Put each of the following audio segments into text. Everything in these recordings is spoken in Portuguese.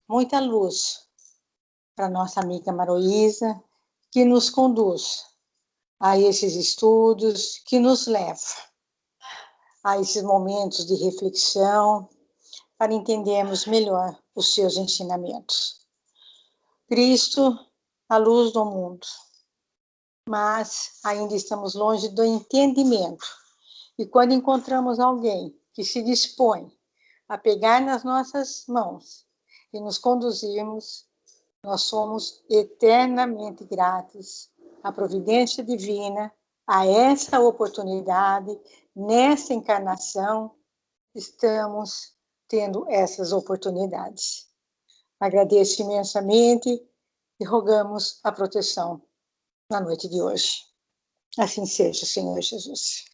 muita luz para nossa amiga Maroísa, que nos conduz a esses estudos, que nos leva a esses momentos de reflexão, para entendermos melhor os seus ensinamentos. Cristo, a luz do mundo, mas ainda estamos longe do entendimento. E quando encontramos alguém que se dispõe a pegar nas nossas mãos e nos conduzirmos, nós somos eternamente gratos à providência divina, a essa oportunidade, nessa encarnação, estamos tendo essas oportunidades. Agradeço imensamente e rogamos a proteção na noite de hoje. Assim seja, Senhor Jesus.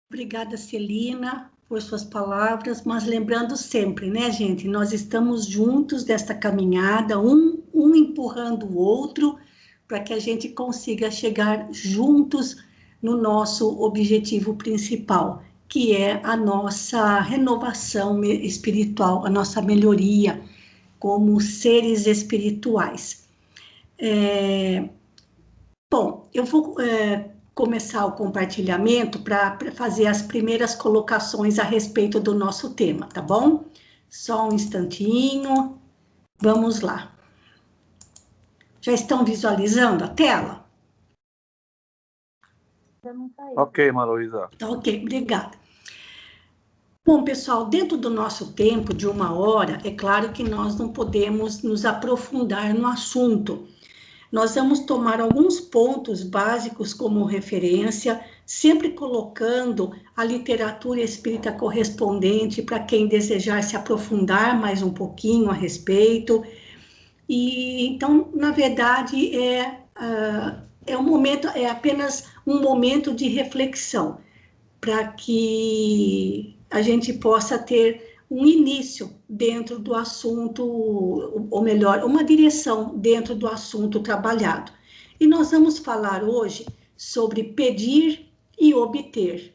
Obrigada, Celina, por suas palavras, mas lembrando sempre, né, gente, nós estamos juntos desta caminhada, um empurrando o outro, para que a gente consiga chegar juntos no nosso objetivo principal, que é a nossa renovação espiritual, a nossa melhoria como seres espirituais. Bom, eu vou começar o compartilhamento para fazer as primeiras colocações a respeito do nosso tema, tá bom? Só um instantinho, vamos lá. Já estão visualizando a tela? Ok, Maroísa. Ok, obrigada. Bom, pessoal, dentro do nosso tempo de 1 hora, é claro que nós não podemos nos aprofundar no assunto. Nós vamos tomar alguns pontos básicos como referência, sempre colocando a literatura espírita correspondente para quem desejar se aprofundar mais um pouquinho a respeito. E então, na verdade, é apenas um momento de reflexão, para que a gente possa ter um início dentro do assunto, ou melhor, uma direção dentro do assunto trabalhado. E nós vamos falar hoje sobre pedir e obter,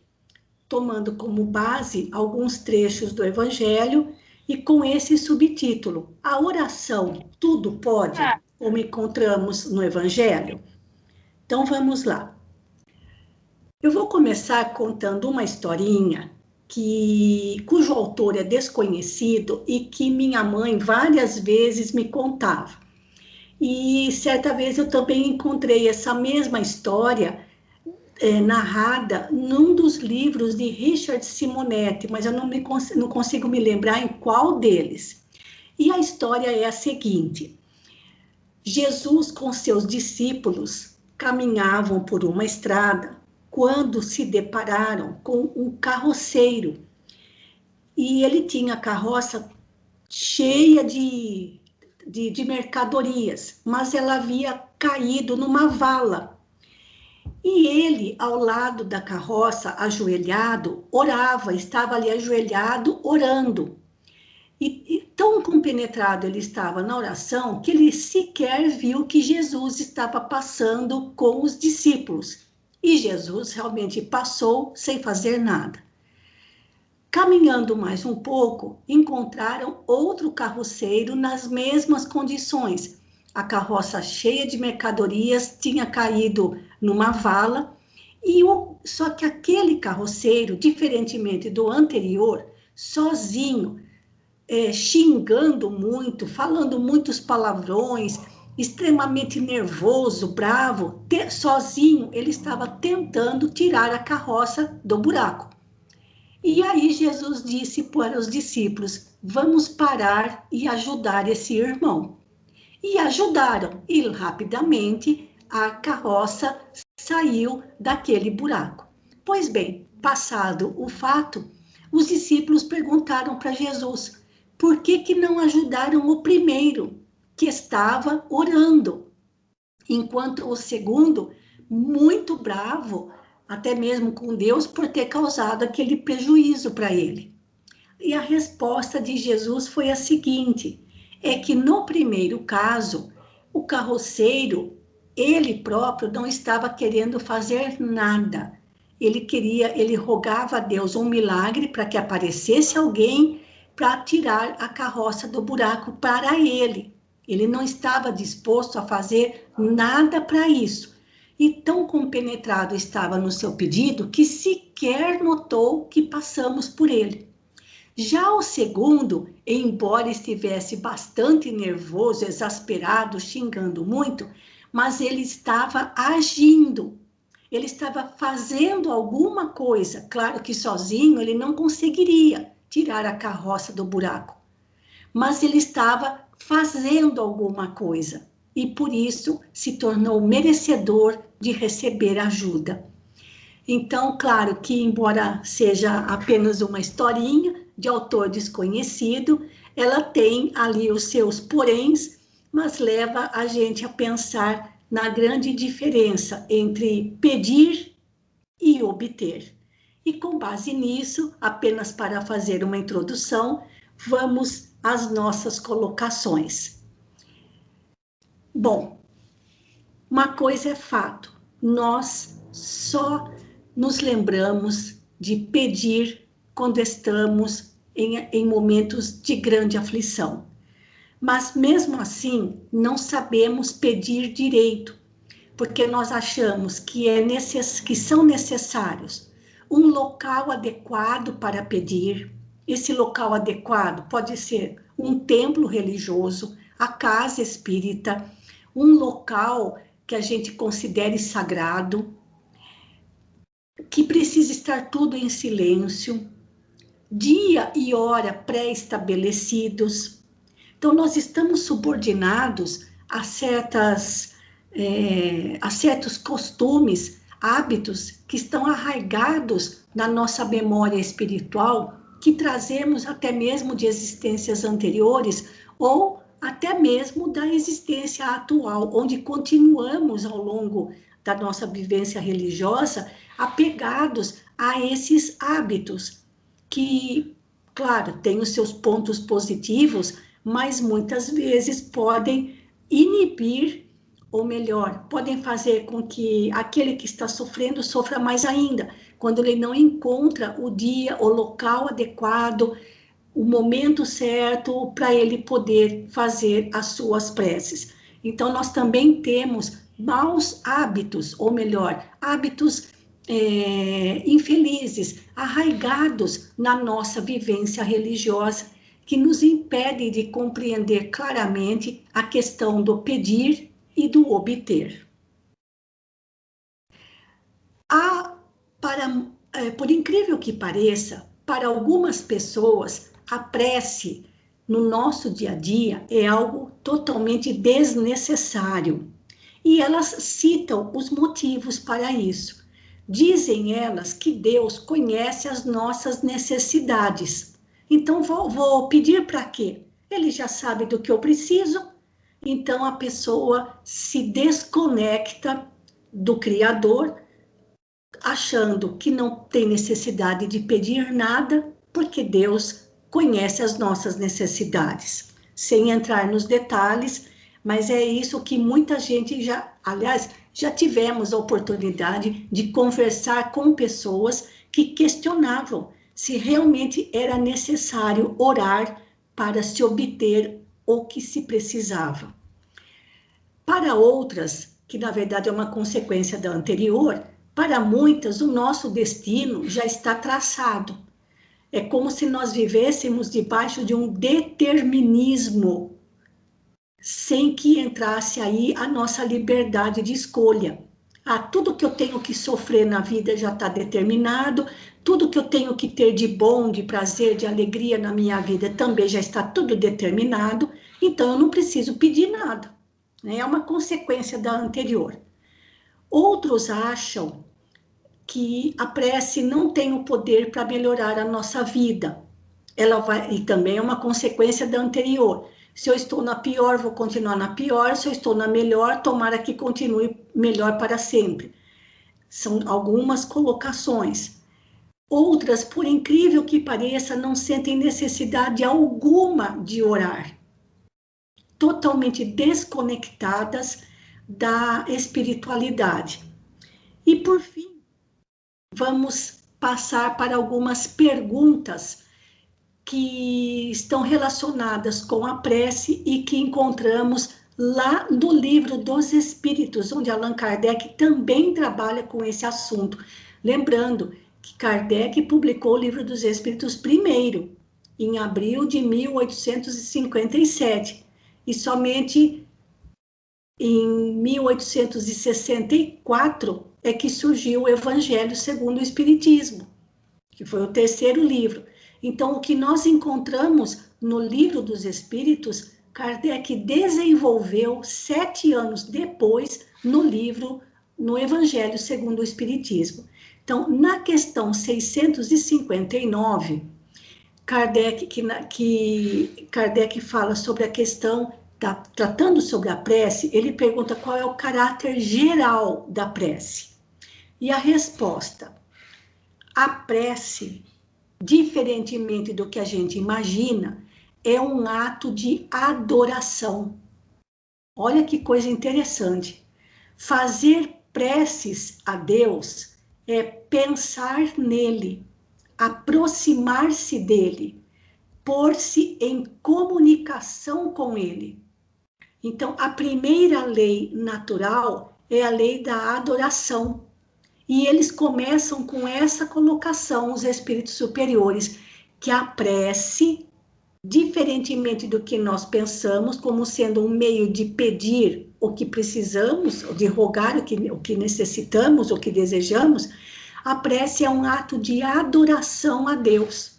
tomando como base alguns trechos do Evangelho e com esse subtítulo, a oração tudo pode, como encontramos no Evangelho? Então vamos lá. Eu vou começar contando uma historinha cujo autor é desconhecido e que minha mãe várias vezes me contava. E certa vez eu também encontrei essa mesma história narrada num dos livros de Richard Simonetti, mas eu não consigo me lembrar em qual deles. E a história é a seguinte: Jesus com seus discípulos caminhavam por uma estrada quando se depararam com um carroceiro. E ele tinha a carroça cheia de mercadorias, mas ela havia caído numa vala. E ele, ao lado da carroça, ajoelhado, orava, estava ali ajoelhado, orando. E tão compenetrado ele estava na oração que ele sequer viu que Jesus estava passando com os discípulos. E Jesus realmente passou sem fazer nada. Caminhando mais um pouco, encontraram outro carroceiro nas mesmas condições. A carroça cheia de mercadorias tinha caído numa vala, só que aquele carroceiro, diferentemente do anterior, sozinho, xingando muito, falando muitos palavrões, extremamente nervoso, bravo, sozinho, ele estava tentando tirar a carroça do buraco. E aí Jesus disse para os discípulos, vamos parar e ajudar esse irmão. E ajudaram, e rapidamente a carroça saiu daquele buraco. Pois bem, passado o fato, os discípulos perguntaram para Jesus, por que não ajudaram o primeiro, que estava orando? Enquanto o segundo, muito bravo, até mesmo com Deus, por ter causado aquele prejuízo para ele. E a resposta de Jesus foi a seguinte, é que no primeiro caso, o carroceiro, ele próprio não estava querendo fazer nada. ele rogava a Deus um milagre para que aparecesse alguém para tirar a carroça do buraco para ele. Ele não estava disposto a fazer nada para isso. E tão compenetrado estava no seu pedido que sequer notou que passamos por ele. Já o segundo, embora estivesse bastante nervoso, exasperado, xingando muito, mas ele estava agindo. Ele estava fazendo alguma coisa. Claro que sozinho ele não conseguiria tirar a carroça do buraco, mas ele estava fazendo alguma coisa e por isso se tornou merecedor de receber ajuda. Então, claro que embora seja apenas uma historinha de autor desconhecido, ela tem ali os seus poréns, mas leva a gente a pensar na grande diferença entre pedir e obter. E com base nisso, apenas para fazer uma introdução, vamos às nossas colocações. Bom, uma coisa é fato, nós só nos lembramos de pedir quando estamos em momentos de grande aflição. Mas mesmo assim, não sabemos pedir direito, porque nós achamos que são necessários um local adequado para pedir. Esse local adequado pode ser um templo religioso, a casa espírita, um local que a gente considere sagrado, que precisa estar tudo em silêncio, dia e hora pré-estabelecidos. Então, nós estamos subordinados a certos costumes, hábitos que estão arraigados na nossa memória espiritual, que trazemos até mesmo de existências anteriores ou até mesmo da existência atual, onde continuamos ao longo da nossa vivência religiosa apegados a esses hábitos que, claro, têm os seus pontos positivos, mas muitas vezes podem inibir, ou melhor, podem fazer com que aquele que está sofrendo sofra mais ainda, quando ele não encontra o dia, o local adequado, o momento certo para ele poder fazer as suas preces. Então, nós também temos maus hábitos, ou melhor, hábitos infelizes, arraigados na nossa vivência religiosa, que nos impedem de compreender claramente a questão do pedir e do obter. Por incrível que pareça, para algumas pessoas, a prece no nosso dia a dia é algo totalmente desnecessário. E elas citam os motivos para isso. Dizem elas que Deus conhece as nossas necessidades. Então, vou pedir para quê? Ele já sabe do que eu preciso. Então, a pessoa se desconecta do Criador, achando que não tem necessidade de pedir nada, porque Deus conhece as nossas necessidades. Sem entrar nos detalhes, mas é isso que muita gente já tivemos a oportunidade de conversar com pessoas que questionavam se realmente era necessário orar para se obter o que se precisava. Para outras, que na verdade é uma consequência da anterior, para muitas o nosso destino já está traçado. É como se nós vivêssemos debaixo de um determinismo, sem que entrasse aí a nossa liberdade de escolha. Tudo que eu tenho que sofrer na vida já está determinado, tudo que eu tenho que ter de bom, de prazer, de alegria na minha vida também já está tudo determinado, então eu não preciso pedir nada. É uma consequência da anterior. Outros acham que a prece não tem o poder para melhorar a nossa vida. E também é uma consequência da anterior. Se eu estou na pior, vou continuar na pior. Se eu estou na melhor, tomara que continue melhor para sempre. São algumas colocações. Outras, por incrível que pareça, não sentem necessidade alguma de orar. Totalmente desconectadas da espiritualidade. E, por fim, vamos passar para algumas perguntas que estão relacionadas com a prece e que encontramos lá no Livro dos Espíritos, onde Allan Kardec também trabalha com esse assunto. Lembrando que Kardec publicou o Livro dos Espíritos primeiro, em abril de 1857, e somente em 1864 é que surgiu o Evangelho segundo o Espiritismo, que foi o terceiro livro. Então, o que nós encontramos no Livro dos Espíritos, Kardec desenvolveu 7 anos depois no Evangelho segundo o Espiritismo. Então, na questão 659, Kardec fala sobre a questão, tratando sobre a prece, ele pergunta qual é o caráter geral da prece. E a resposta: a prece, diferentemente do que a gente imagina, é um ato de adoração. Olha que coisa interessante. Fazer preces a Deus é pensar nele, aproximar-se dele, pôr-se em comunicação com ele. Então, a primeira lei natural é a lei da adoração. E eles começam com essa colocação, os espíritos superiores, que a prece, diferentemente do que nós pensamos, como sendo um meio de pedir o que precisamos, de rogar o que necessitamos, o que desejamos, a prece é um ato de adoração a Deus.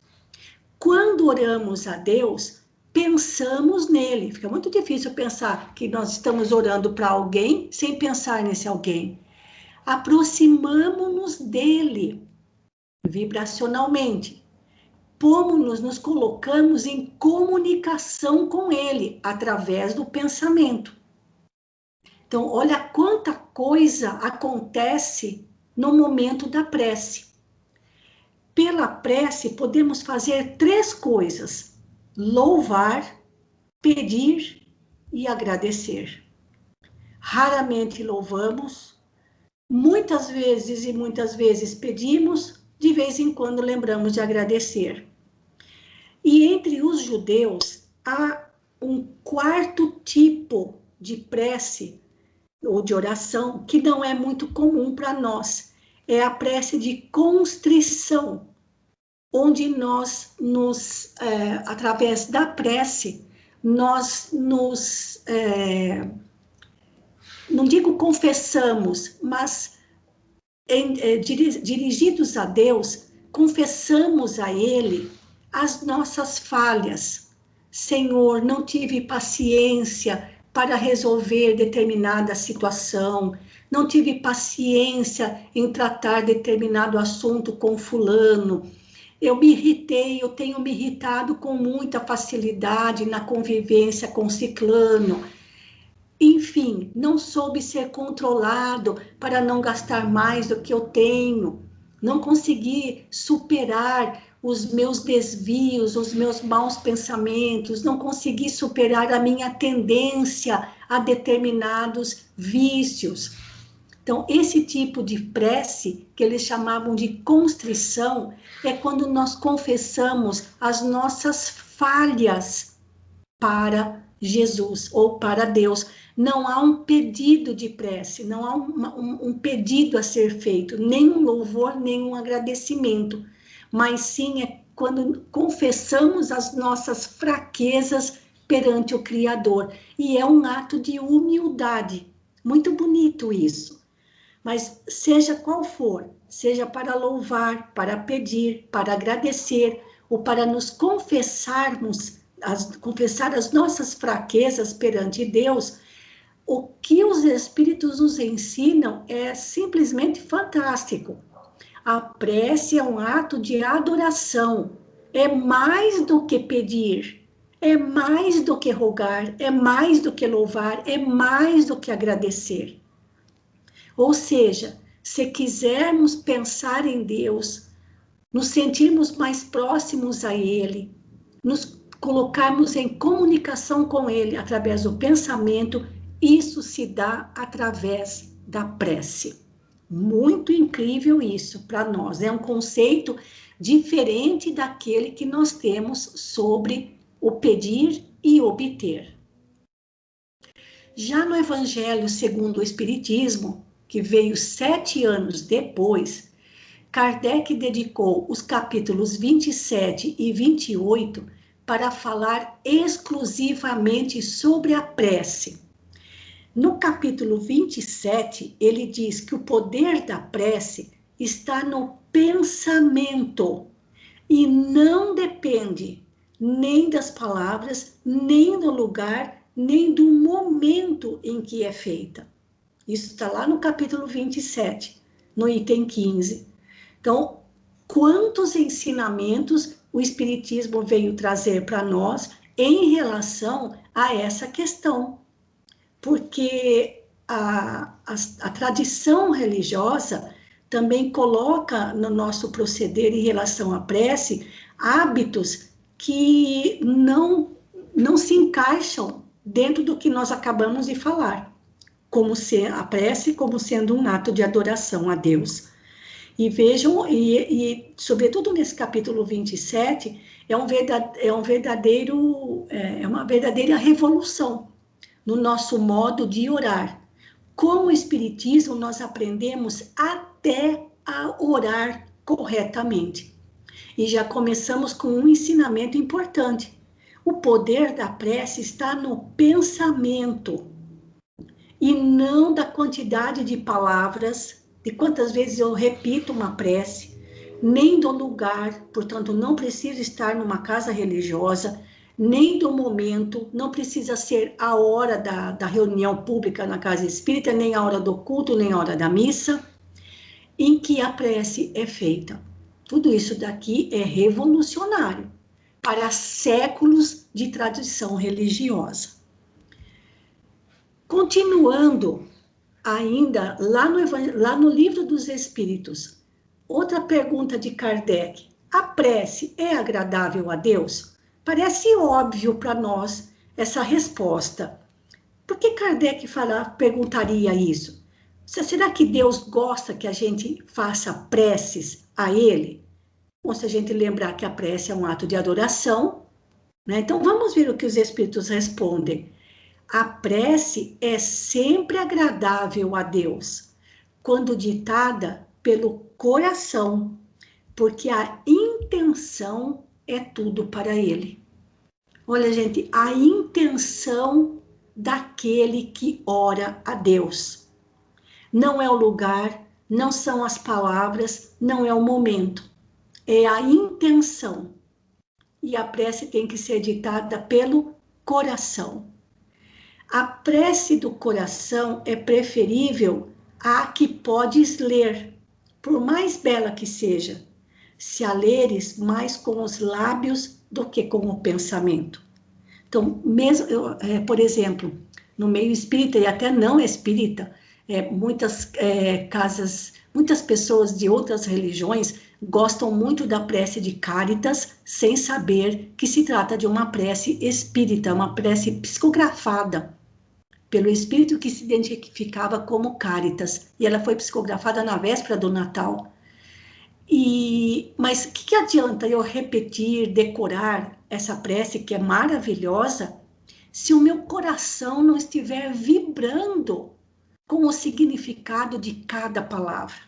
Quando oramos a Deus, pensamos nele. Fica muito difícil pensar que nós estamos orando para alguém sem pensar nesse alguém. Aproximamo-nos dele vibracionalmente. Nos colocamos em comunicação com ele através do pensamento. Então, olha quanta coisa acontece no momento da prece. Pela prece, podemos fazer 3 coisas: louvar, pedir e agradecer. Raramente louvamos, muitas vezes pedimos, de vez em quando lembramos de agradecer. E entre os judeus, há um quarto tipo de prece ou de oração que não é muito comum para nós. É a prece de constrição, onde nós através da prece, nós não digo confessamos, mas dirigidos a Deus, confessamos a Ele as nossas falhas. Senhor, não tive paciência para resolver determinada situação, não tive paciência em tratar determinado assunto com fulano, eu tenho me irritado com muita facilidade na convivência com ciclano. Enfim, não soube ser controlado para não gastar mais do que eu tenho. Não consegui superar os meus desvios, os meus maus pensamentos. Não consegui superar a minha tendência a determinados vícios. Então, esse tipo de prece, que eles chamavam de constrição, é quando nós confessamos as nossas falhas para Jesus ou para Deus. Não há um pedido de prece, não há um pedido a ser feito, nem um louvor, nem um agradecimento, mas sim é quando confessamos as nossas fraquezas perante o Criador. E é um ato de humildade. Muito bonito isso. Mas seja qual for, seja para louvar, para pedir, para agradecer, ou para nos confessar as nossas fraquezas perante Deus, o que os Espíritos nos ensinam é simplesmente fantástico. A prece é um ato de adoração, é mais do que pedir, é mais do que rogar, é mais do que louvar, é mais do que agradecer. Ou seja, se quisermos pensar em Deus, nos sentirmos mais próximos a Ele, nos colocarmos em comunicação com Ele através do pensamento, isso se dá através da prece. Muito incrível isso para nós. É um conceito diferente daquele que nós temos sobre o pedir e obter. Já no Evangelho segundo o Espiritismo, que veio 7 anos depois, Kardec dedicou os capítulos 27 e 28 para falar exclusivamente sobre a prece. No capítulo 27, ele diz que o poder da prece está no pensamento e não depende nem das palavras, nem do lugar, nem do momento em que é feita. Isso está lá no capítulo 27, no item 15. Então, quantos ensinamentos o Espiritismo veio trazer para nós em relação a essa questão? Porque a tradição religiosa também coloca no nosso proceder em relação à prece hábitos que não se encaixam dentro do que nós acabamos de falar, como ser a prece como sendo um ato de adoração a Deus. E vejam, sobretudo nesse capítulo 27, é uma verdadeira revolução no nosso modo de orar. Com o Espiritismo, nós aprendemos até a orar corretamente. E já começamos com um ensinamento importante. O poder da prece está no pensamento e não da quantidade de palavras, de quantas vezes eu repito uma prece, nem do lugar, portanto, não precisa estar numa casa religiosa, nem do momento, não precisa ser a hora da reunião pública na casa espírita, nem a hora do culto, nem a hora da missa, em que a prece é feita. Tudo isso daqui é revolucionário para séculos de tradição religiosa. Continuando ainda lá no Livro dos Espíritos, outra pergunta de Kardec: a prece é agradável a Deus? Parece óbvio para nós essa resposta. Por que Kardec perguntaria isso? Será que Deus gosta que a gente faça preces a Ele? Bom, se a gente lembrar que a prece é um ato de adoração, né? Então vamos ver o que os Espíritos respondem. A prece é sempre agradável a Deus, quando ditada pelo coração, porque a intenção é tudo para Ele. Olha, gente, a intenção daquele que ora a Deus. Não é o lugar, não são as palavras, não é o momento. É a intenção. E a prece tem que ser ditada pelo coração. A prece do coração é preferível à que podes ler, por mais bela que seja, se a leres mais com os lábios do que com o pensamento. Então, por exemplo, no meio espírita e até não espírita, muitas pessoas de outras religiões gostam muito da prece de Cáritas, sem saber que se trata de uma prece espírita, uma prece psicografada pelo espírito que se identificava como Cáritas, e ela foi psicografada na véspera do Natal. Mas o que adianta eu repetir, decorar essa prece que é maravilhosa, se o meu coração não estiver vibrando com o significado de cada palavra?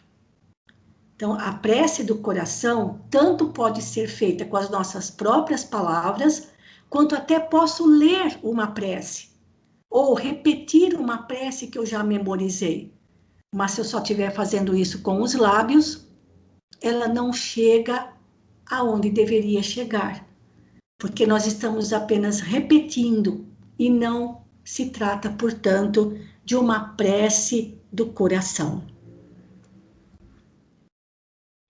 Então, a prece do coração tanto pode ser feita com as nossas próprias palavras, quanto até posso ler uma prece, ou repetir uma prece que eu já memorizei. Mas se eu só estiver fazendo isso com os lábios, ela não chega aonde deveria chegar, porque nós estamos apenas repetindo, e não se trata, portanto, de uma prece do coração.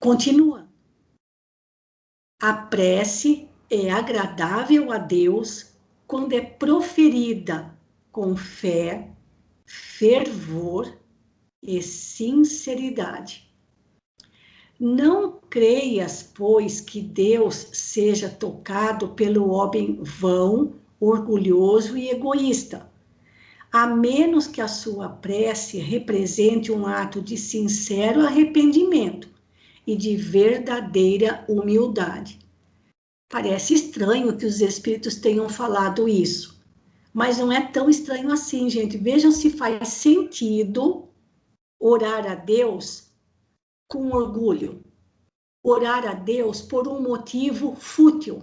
Continua. A prece é agradável a Deus quando é proferida com fé, fervor e sinceridade. Não creias, pois, que Deus seja tocado pelo homem vão, orgulhoso e egoísta, a menos que a sua prece represente um ato de sincero arrependimento e de verdadeira humildade. Parece estranho que os espíritos tenham falado isso, mas não é tão estranho assim, gente. Vejam se faz sentido orar a Deus com orgulho, orar a Deus por um motivo fútil,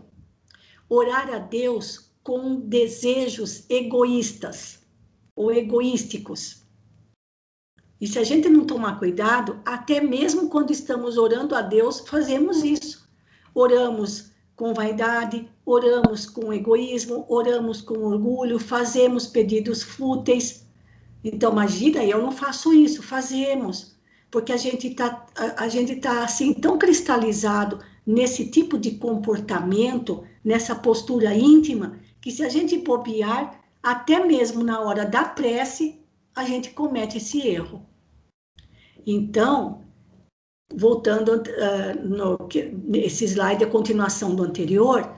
orar a Deus com desejos egoístas ou egoísticos. E se a gente não tomar cuidado, até mesmo quando estamos orando a Deus, fazemos isso. Oramos com vaidade, oramos com egoísmo, oramos com orgulho, fazemos pedidos fúteis. Então, imagina, eu não faço isso, fazemos. Porque a gente tá assim, tão cristalizado nesse tipo de comportamento, nessa postura íntima, que se a gente bobear, até mesmo na hora da prece, a gente comete esse erro. Então, voltando nesse slide, a continuação do anterior,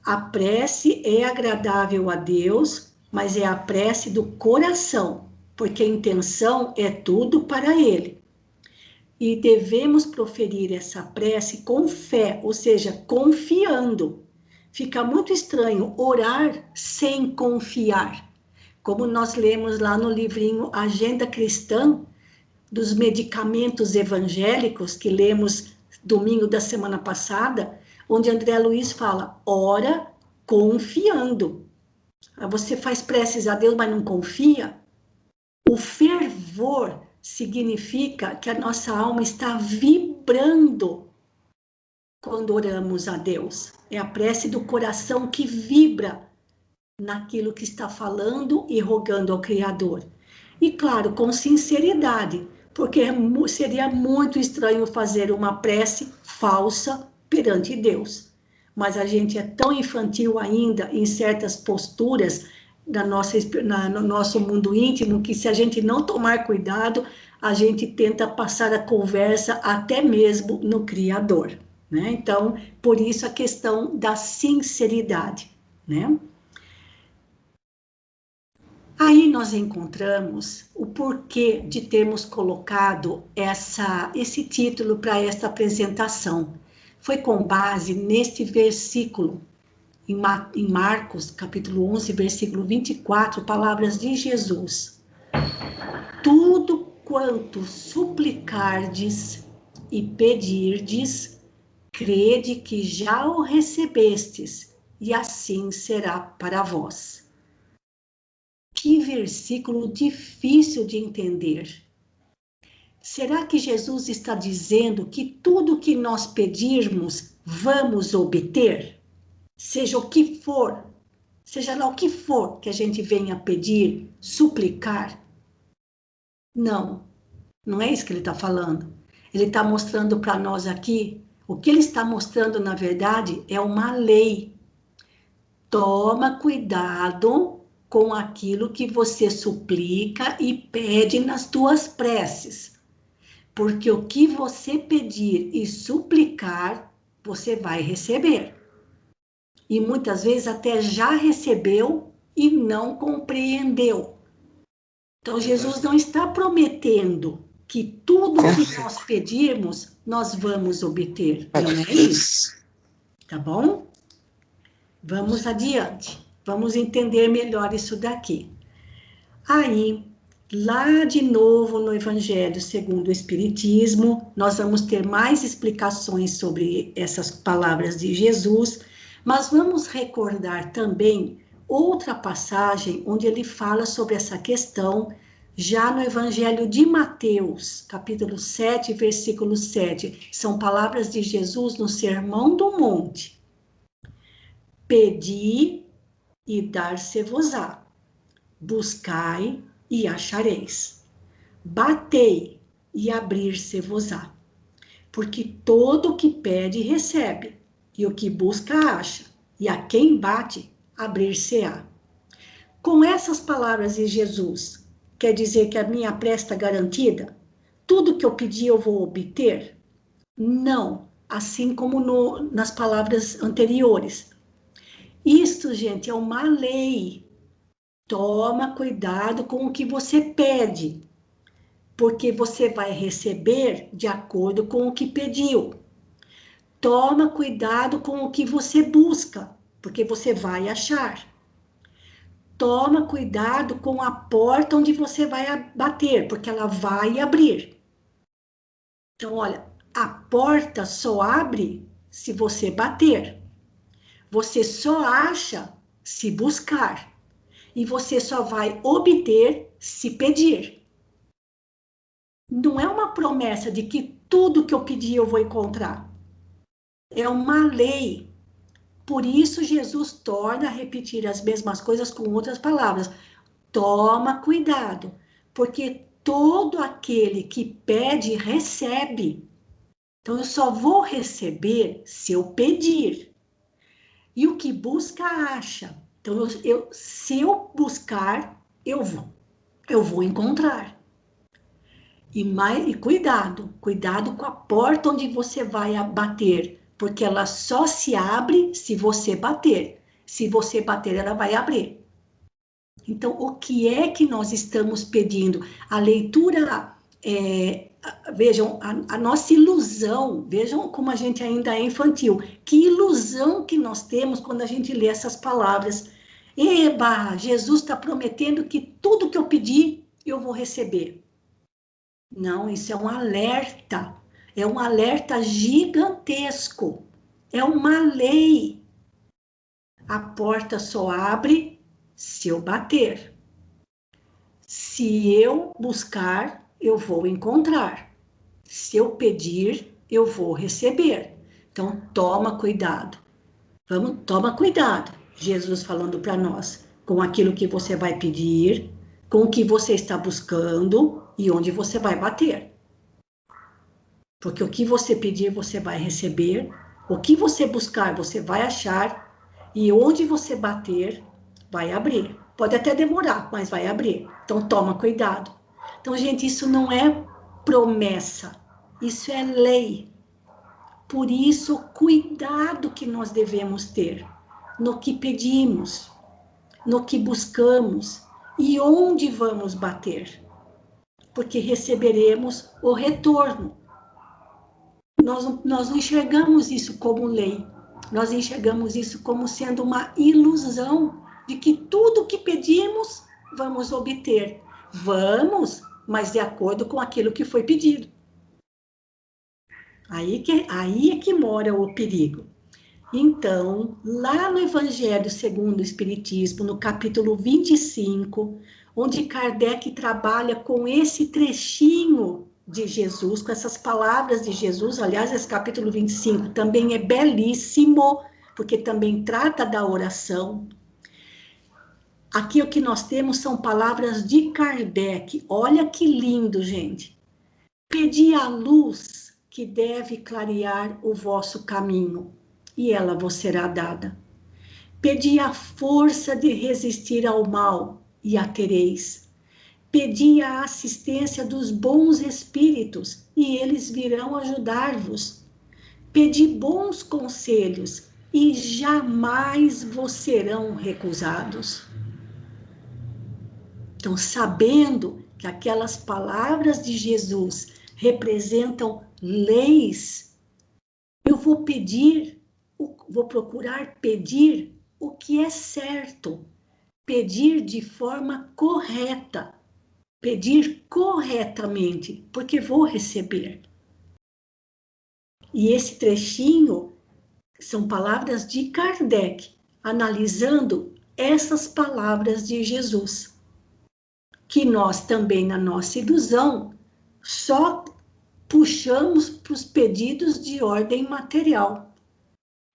a prece é agradável a Deus, mas é a prece do coração, porque a intenção é tudo para Ele. E devemos proferir essa prece com fé, ou seja, confiando. Fica muito estranho orar sem confiar. Como nós lemos lá no livrinho Agenda Cristã, dos medicamentos evangélicos, que lemos domingo da semana passada, onde André Luiz fala, ora confiando. Você faz preces a Deus, mas não confia? O fervor significa que a nossa alma está vibrando quando oramos a Deus. É a prece do coração que vibra naquilo que está falando e rogando ao Criador. E claro, com sinceridade, porque seria muito estranho fazer uma prece falsa perante Deus. Mas a gente é tão infantil ainda em certas posturas no nosso mundo íntimo, que se a gente não tomar cuidado, a gente tenta passar a conversa até mesmo no Criador, né? Então, por isso a questão da sinceridade, né? Aí nós encontramos o porquê de termos colocado esse título para esta apresentação. Foi com base neste versículo, em Marcos, capítulo 11, versículo 24, palavras de Jesus. Tudo quanto suplicardes e pedirdes, crede que já o recebestes, e assim será para vós. Que versículo difícil de entender. Será que Jesus está dizendo que tudo que nós pedirmos, vamos obter? Seja o que for, seja lá o que for que a gente venha pedir, suplicar? Não, não é isso que ele está falando. Ele está mostrando para nós aqui, o que ele está mostrando, na verdade, é uma lei. Toma cuidado com aquilo que você suplica e pede nas tuas preces. Porque o que você pedir e suplicar, você vai receber. E muitas vezes até já recebeu e não compreendeu. Então, Jesus não está prometendo que tudo que nós pedirmos, nós vamos obter. Não é isso. Tá bom? Vamos adiante. Vamos entender melhor isso daqui. Aí, lá de novo no Evangelho segundo o Espiritismo, nós vamos ter mais explicações sobre essas palavras de Jesus, mas vamos recordar também outra passagem onde ele fala sobre essa questão, já no Evangelho de Mateus, capítulo 7, versículo 7. São palavras de Jesus no Sermão do Monte. Pedi e dar-se-vos-á. Buscai e achareis. Batei e abrir-se-vos-á. Porque todo o que pede recebe, e o que busca acha, e a quem bate abrir-se-á. Com essas palavras de Jesus, quer dizer que a minha prece está garantida? Tudo que eu pedir eu vou obter? Não, assim como nas palavras anteriores. Isto, gente, é uma lei. Toma cuidado com o que você pede, porque você vai receber de acordo com o que pediu. Toma cuidado com o que você busca, porque você vai achar. Toma cuidado com a porta onde você vai bater, porque ela vai abrir. Então, olha, a porta só abre se você bater. Você só acha se buscar. E você só vai obter se pedir. Não é uma promessa de que tudo que eu pedir eu vou encontrar. É uma lei. Por isso, Jesus torna a repetir as mesmas coisas com outras palavras. Toma cuidado, porque todo aquele que pede, recebe. Então, eu só vou receber se eu pedir. E o que busca, acha. Então, se eu buscar, eu vou encontrar. E cuidado com a porta onde você vai bater, porque ela só se abre se você bater. Se você bater, ela vai abrir. Então, o que é que nós estamos pedindo? A leitura, vejam, a nossa ilusão, vejam como a gente ainda é infantil. Que ilusão que nós temos quando a gente lê essas palavras. Eba, Jesus está prometendo que tudo que eu pedir, eu vou receber. Não, isso é um alerta gigantesco, é uma lei. A porta só abre se eu bater. Se eu buscar, eu vou encontrar. Se eu pedir, eu vou receber. Então, toma cuidado. Toma cuidado. Jesus falando para nós, com aquilo que você vai pedir, com o que você está buscando e onde você vai bater. Porque o que você pedir, você vai receber. O que você buscar, você vai achar. E onde você bater, vai abrir. Pode até demorar, mas vai abrir. Então, toma cuidado. Então, gente, isso não é promessa. Isso é lei. Por isso, cuidado que nós devemos ter no que pedimos, no que buscamos e onde vamos bater. Porque receberemos o retorno. Nós não enxergamos isso como lei, nós enxergamos isso como sendo uma ilusão de que tudo que pedimos vamos obter. Vamos, mas de acordo com aquilo que foi pedido. Aí é que mora o perigo. Então, lá no Evangelho segundo o Espiritismo, no capítulo 25, onde Kardec trabalha com esse trechinho de Jesus, com essas palavras de Jesus, aliás, esse capítulo 25 também é belíssimo, porque também trata da oração. Aqui o que nós temos são palavras de Kardec, olha que lindo, gente. Pedi a luz que deve clarear o vosso caminho, e ela vos será dada. Pedi a força de resistir ao mal, e a tereis. Pedi a assistência dos bons espíritos, e eles virão ajudar-vos. Pedi bons conselhos, e jamais vos serão recusados. Então, sabendo que aquelas palavras de Jesus representam leis, eu vou procurar pedir o que é certo, pedir de forma correta, pedir corretamente, porque vou receber. E esse trechinho são palavras de Kardec, analisando essas palavras de Jesus, que nós também, na nossa ilusão, só puxamos para os pedidos de ordem material.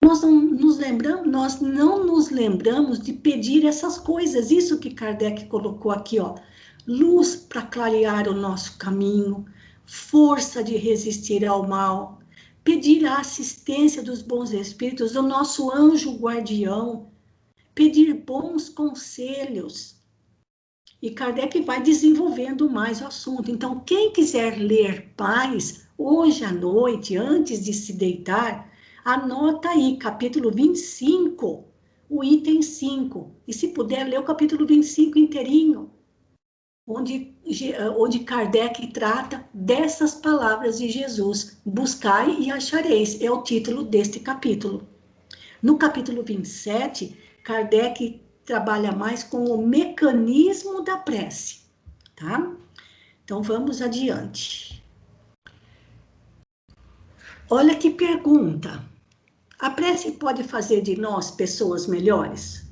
Nós não nos lembramos de pedir essas coisas, isso que Kardec colocou aqui, ó. Luz para clarear o nosso caminho, força de resistir ao mal, pedir a assistência dos bons espíritos, do nosso anjo guardião, pedir bons conselhos. E Kardec vai desenvolvendo mais o assunto. Então, quem quiser ler mais, hoje à noite, antes de se deitar, anota aí, capítulo 25, o o item 5. E se puder, ler o capítulo 25 inteirinho, onde Kardec trata dessas palavras de Jesus. Buscai e achareis, é o título deste capítulo. No capítulo 27, Kardec trabalha mais com o mecanismo da prece, tá? Então, vamos adiante. Olha que pergunta. A prece pode fazer de nós pessoas melhores?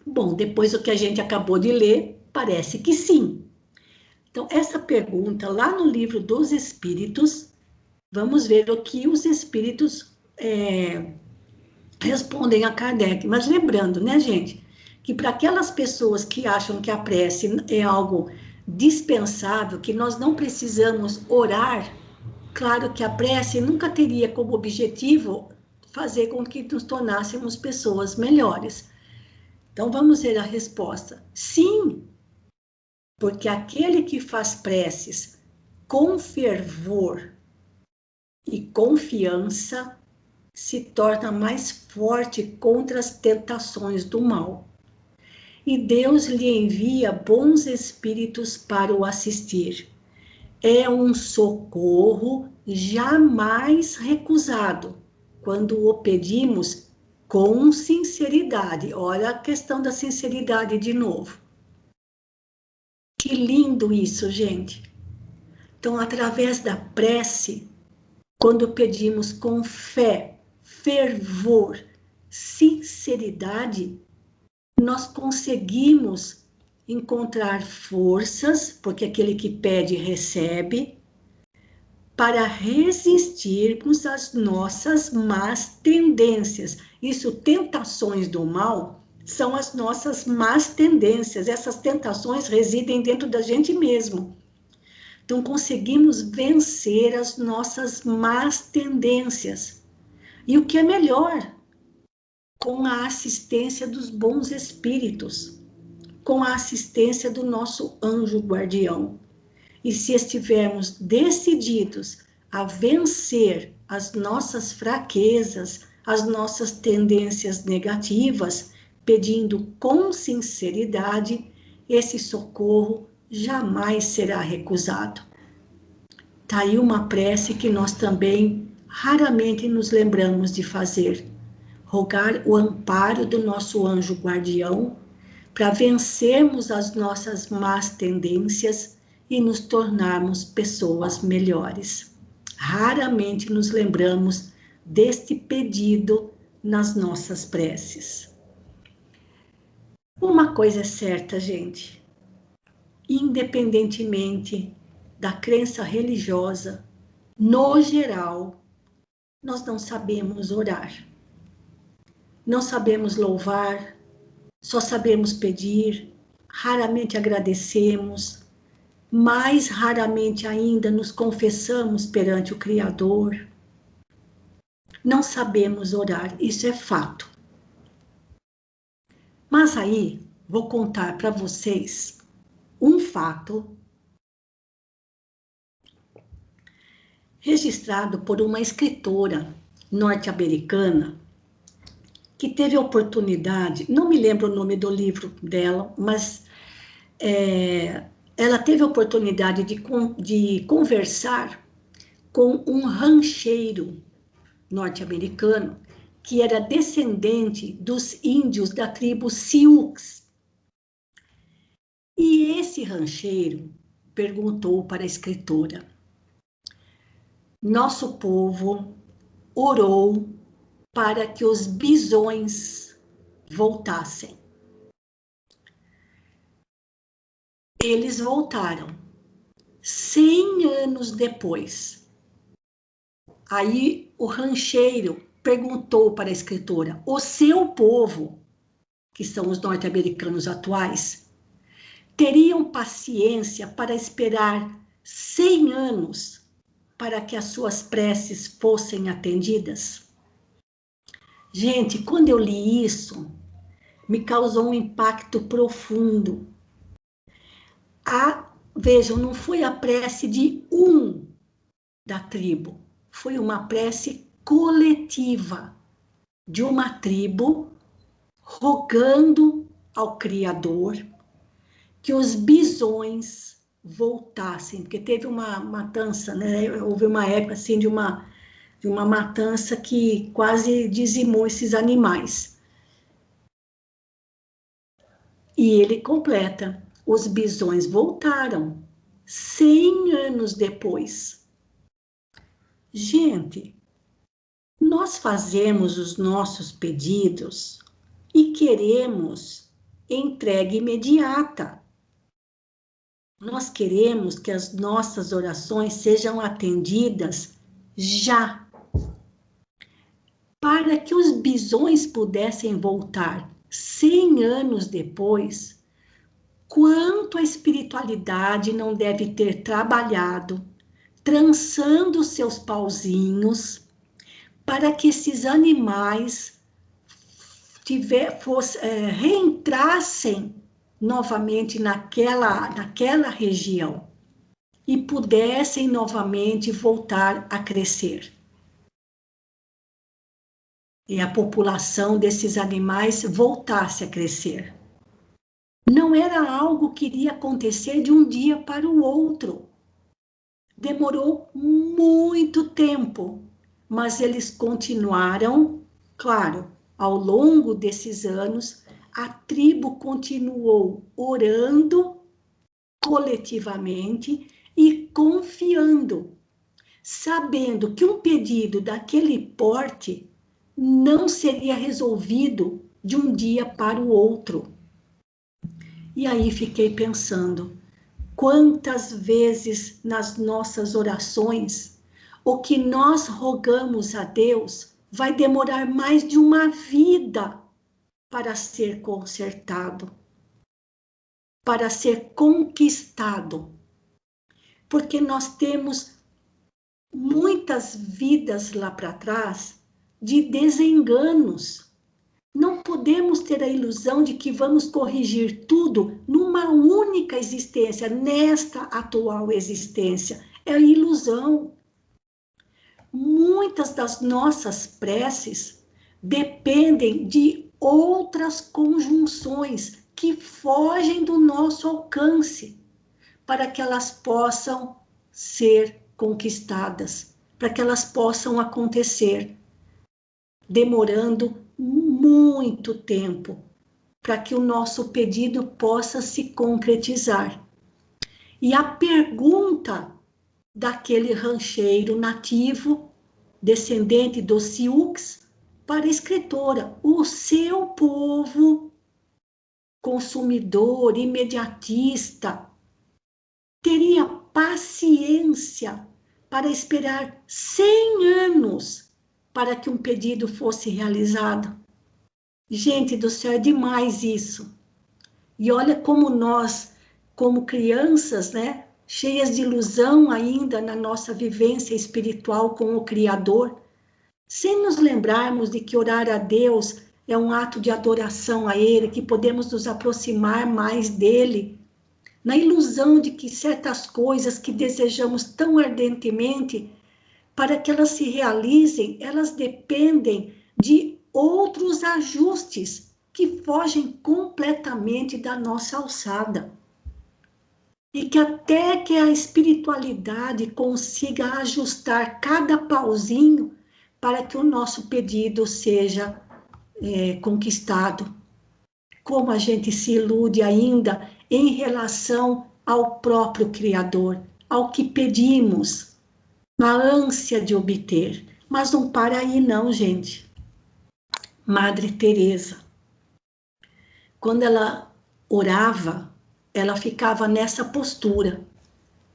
Bom, depois do que a gente acabou de ler, parece que sim. Então, essa pergunta, lá no livro dos Espíritos, vamos ver o que os Espíritos respondem a Kardec. Mas lembrando, né, gente, que para aquelas pessoas que acham que a prece é algo dispensável, que nós não precisamos orar, claro que a prece nunca teria como objetivo fazer com que nos tornássemos pessoas melhores. Então, vamos ver a resposta. Sim, porque aquele que faz preces com fervor e confiança se torna mais forte contra as tentações do mal. E Deus lhe envia bons espíritos para o assistir. É um socorro jamais recusado, quando o pedimos com sinceridade. Olha a questão da sinceridade de novo. Que lindo isso, gente. Então, através da prece, quando pedimos com fé, fervor, sinceridade, nós conseguimos encontrar forças, porque aquele que pede recebe, para resistirmos às nossas más tendências. Isso, tentações do mal, são as nossas más tendências. Essas tentações residem dentro da gente mesmo. Então, conseguimos vencer as nossas más tendências. E o que é melhor? Com a assistência dos bons espíritos, com a assistência do nosso anjo guardião. E se estivermos decididos a vencer as nossas fraquezas, as nossas tendências negativas, pedindo com sinceridade, esse socorro jamais será recusado. Está aí uma prece que nós também raramente nos lembramos de fazer. Rogar o amparo do nosso anjo guardião para vencermos as nossas más tendências e nos tornarmos pessoas melhores. Raramente nos lembramos deste pedido nas nossas preces. Uma coisa é certa, gente. Independentemente da crença religiosa, no geral, nós não sabemos orar. Não sabemos louvar, só sabemos pedir, raramente agradecemos, mais raramente ainda nos confessamos perante o Criador. Não sabemos orar, isso é fato. Mas aí, vou contar para vocês um fato registrado por uma escritora norte-americana que teve a oportunidade, não me lembro o nome do livro dela, mas ela teve a oportunidade de conversar com um rancheiro norte-americano que era descendente dos índios da tribo Sioux. E esse rancheiro perguntou para a escritora: nosso povo orou para que os bisões voltassem. Eles voltaram 100 anos depois. Aí o rancheiro perguntou para a escritora: o seu povo, que são os norte-americanos atuais, teriam paciência para esperar 100 anos para que as suas preces fossem atendidas? Gente, quando eu li isso, me causou um impacto profundo. Vejam, não foi a prece de um da tribo, foi uma prece coletiva. de uma tribo rogando ao Criador que os bisões voltassem, porque teve uma matança, né? Houve uma época assim de uma matança que quase dizimou esses animais. E ele completa: os bisões voltaram 100 anos depois. Gente, nós fazemos os nossos pedidos e queremos entrega imediata. Nós queremos que as nossas orações sejam atendidas já. Para que os bisões pudessem voltar 100 anos depois, quanto a espiritualidade não deve ter trabalhado, trançando seus pauzinhos, para que esses animais reentrassem novamente naquela região e pudessem novamente voltar a crescer. E a população desses animais voltasse a crescer. Não era algo que iria acontecer de um dia para o outro. Demorou muito tempo, mas eles continuaram, claro, ao longo desses anos, a tribo continuou orando coletivamente e confiando, sabendo que um pedido daquele porte não seria resolvido de um dia para o outro. E aí fiquei pensando, quantas vezes nas nossas orações, o que nós rogamos a Deus vai demorar mais de uma vida para ser consertado, para ser conquistado. Porque nós temos muitas vidas lá para trás de desenganos. Não podemos ter a ilusão de que vamos corrigir tudo numa única existência, nesta atual existência. É ilusão. Muitas das nossas preces dependem de outras conjunções que fogem do nosso alcance, para que elas possam ser conquistadas, para que elas possam acontecer, demorando muito tempo, para que o nosso pedido possa se concretizar. E a pergunta daquele rancheiro nativo, descendente dos Sioux, para a escritora: o seu povo, consumidor, imediatista, teria paciência para esperar 100 anos para que um pedido fosse realizado? Gente do céu, é demais isso. E olha como nós, como crianças, né, cheias de ilusão ainda na nossa vivência espiritual com o Criador, sem nos lembrarmos de que orar a Deus é um ato de adoração a Ele, que podemos nos aproximar mais dEle, na ilusão de que certas coisas que desejamos tão ardentemente, para que elas se realizem, elas dependem de outros ajustes que fogem completamente da nossa alçada. E que até que a espiritualidade consiga ajustar cada pauzinho para que o nosso pedido seja conquistado. Como a gente se ilude ainda em relação ao próprio Criador, ao que pedimos, na ânsia de obter. Mas não para aí não, gente. Madre Teresa, quando ela orava, ela ficava nessa postura.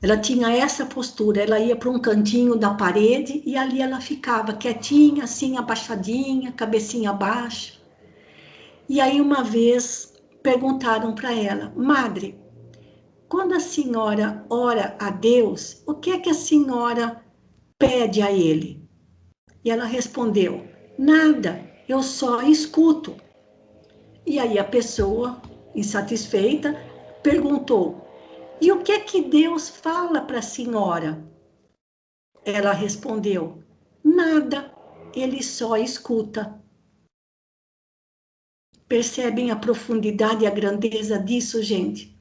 Ela tinha essa postura, ela ia para um cantinho da parede e ali ela ficava quietinha, assim, abaixadinha, cabecinha baixa. E aí uma vez perguntaram para ela: Madre, quando a senhora ora a Deus, o que é que a senhora pede a Ele? E ela respondeu: nada, eu só escuto. E aí a pessoa, insatisfeita, perguntou: e o que é que Deus fala para a senhora? Ela respondeu: nada, Ele só escuta. Percebem a profundidade e a grandeza disso, gente?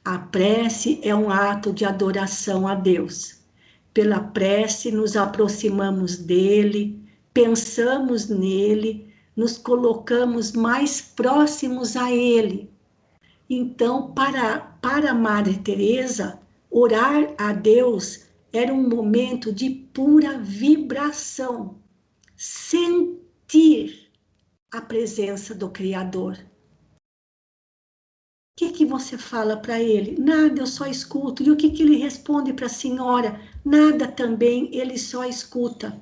A prece é um ato de adoração a Deus. Pela prece nos aproximamos dele, pensamos nele, nos colocamos mais próximos a ele. Então, para Madre Teresa, orar a Deus era um momento de pura vibração, sentir a presença do Criador. O que você fala para ele? Nada, eu só escuto. E o que ele responde para a senhora? Nada também, ele só escuta.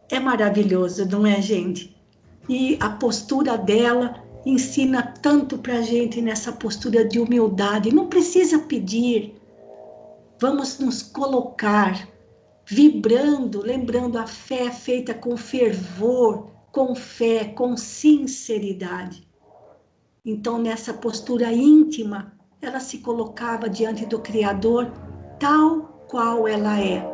É maravilhoso, não é, gente? E a postura dela ensina tanto para a gente nessa postura de humildade. Não precisa pedir. Vamos nos colocar vibrando, lembrando a fé feita com fervor, com fé, com sinceridade. Então, nessa postura íntima, ela se colocava diante do Criador tal qual ela é.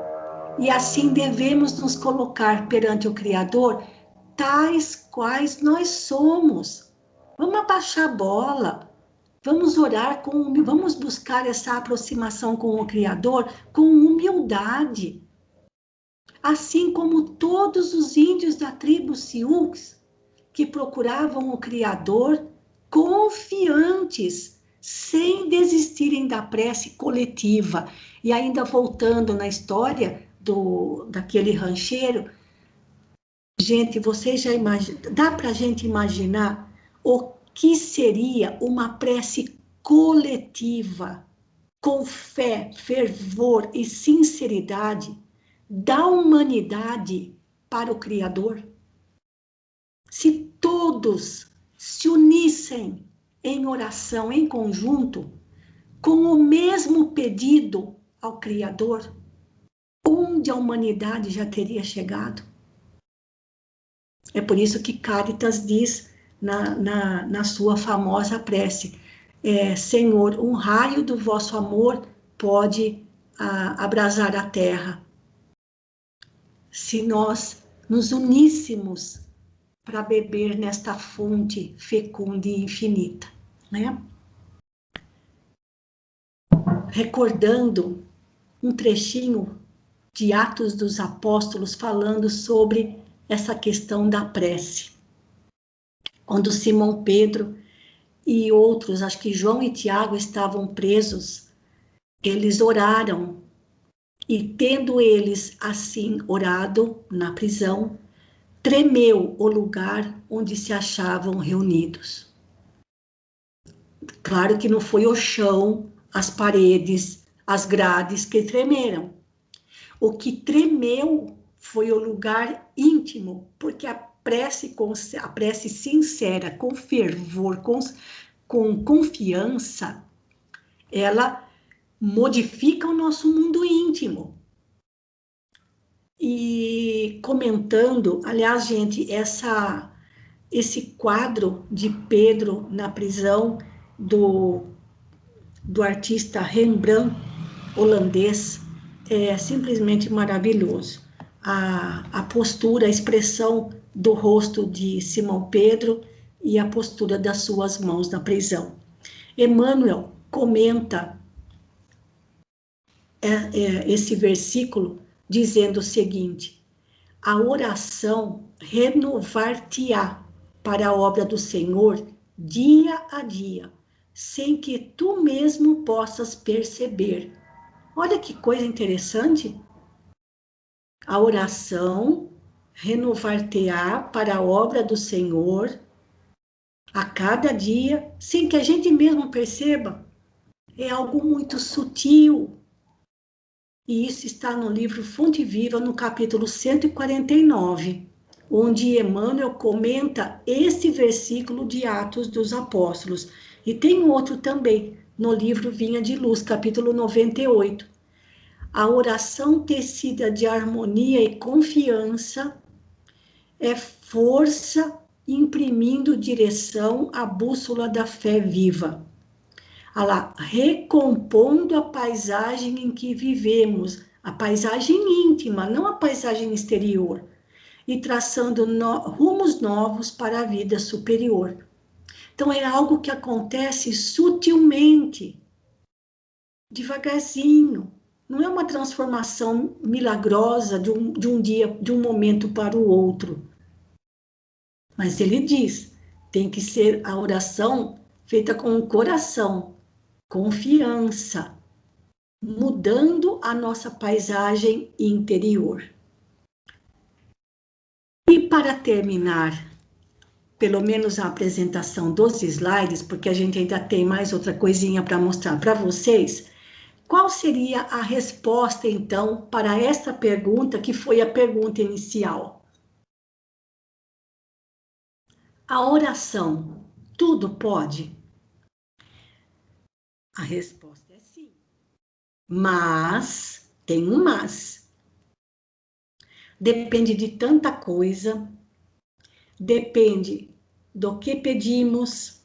E assim devemos nos colocar perante o Criador tais quais nós somos. Vamos abaixar a bola. Vamos orar vamos buscar essa aproximação com o Criador com humildade. Assim como todos os índios da tribo Sioux que procuravam o Criador confiantes, sem desistirem da prece coletiva. E ainda voltando na história daquele rancheiro, gente, vocês já imaginam, dá para a gente imaginar o que seria uma prece coletiva, com fé, fervor e sinceridade da humanidade para o Criador? Se todos se unissem em oração, em conjunto, com o mesmo pedido ao Criador, onde a humanidade já teria chegado? É por isso que Cáritas diz na sua famosa prece, Senhor, um raio do vosso amor pode abrasar a terra. Se nós nos uníssemos para beber nesta fonte fecunda e infinita, né? Recordando um trechinho de Atos dos Apóstolos falando sobre essa questão da prece. Quando Simão Pedro e outros, acho que João e Tiago estavam presos, eles oraram, e tendo eles assim orado na prisão, tremeu o lugar onde se achavam reunidos. Claro que não foi o chão, as paredes, as grades que tremeram. O que tremeu foi o lugar íntimo, porque a prece sincera, com fervor, com confiança, ela modifica o nosso mundo íntimo. E comentando, aliás, gente, esse quadro de Pedro na prisão do artista Rembrandt, holandês, é simplesmente maravilhoso. A postura, a expressão do rosto de Simão Pedro e a postura das suas mãos na prisão. Emmanuel comenta esse versículo dizendo o seguinte: a oração renovar-te-á para a obra do Senhor dia a dia, sem que tu mesmo possas perceber. Olha que coisa interessante. A oração renovar-te-á para a obra do Senhor a cada dia, sem que a gente mesmo perceba. É algo muito sutil. E isso está no livro Fonte Viva, no capítulo 149, onde Emmanuel comenta esse versículo de Atos dos Apóstolos. E tem outro também, no livro Vinha de Luz, capítulo 98. A oração tecida de harmonia e confiança é força imprimindo direção à bússola da fé viva. Olha lá, recompondo a paisagem em que vivemos, a paisagem íntima, não a paisagem exterior. e traçando rumos novos para a vida superior. Então, é algo que acontece sutilmente, devagarzinho. Não é uma transformação milagrosa de um dia, de um momento para o outro. Mas ele diz, tem que ser a oração feita com o coração, confiança, mudando a nossa paisagem interior. E para terminar, pelo menos a apresentação dos slides, porque a gente ainda tem mais outra coisinha para mostrar para vocês, qual seria a resposta, então, para esta pergunta, que foi a pergunta inicial? A oração, tudo pode? A resposta é sim. Mas, tem um mas. Depende de tanta coisa, depende do que pedimos,